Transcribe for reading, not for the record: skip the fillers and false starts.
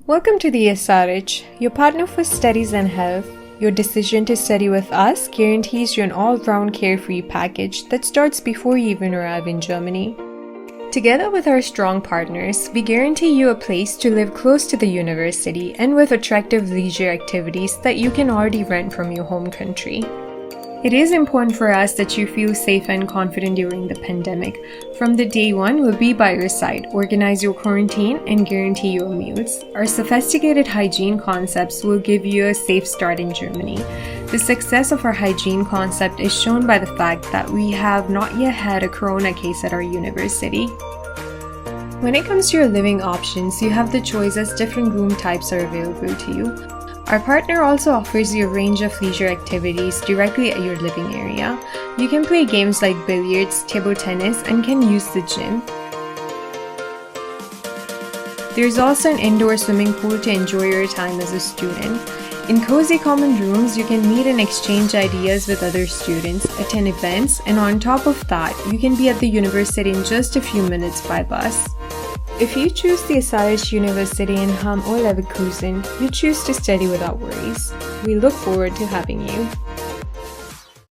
Welcome to the SRH, your partner for studies and health. Your decision to study with us guarantees you an all-round carefree package that starts before you even arrive in Germany. Together with our strong partners, we guarantee you a place to live close to the university and with attractive leisure activities that you can already rent from your home country. It is important for us that you feel safe and confident during the pandemic. From the day one, we'll be by your side, organize your quarantine, and guarantee your meals. Our sophisticated hygiene concepts will give you a safe start in Germany. The success of our hygiene concept is shown by the fact that we have not yet had a corona case at our university. When it comes to your living options, you have the choice as different room types are available to you. Our partner also offers you a range of leisure activities directly at your living area. You can play games like billiards, table tennis, and can use the gym. There's also an indoor swimming pool to enjoy your time as a student. In cozy common rooms, you can meet and exchange ideas with other students, attend events, and on top of that, you can be at the university in just a few minutes by bus. If you choose the SRH University in Hamm or Leverkusen, you choose to study without worries. We look forward to having you.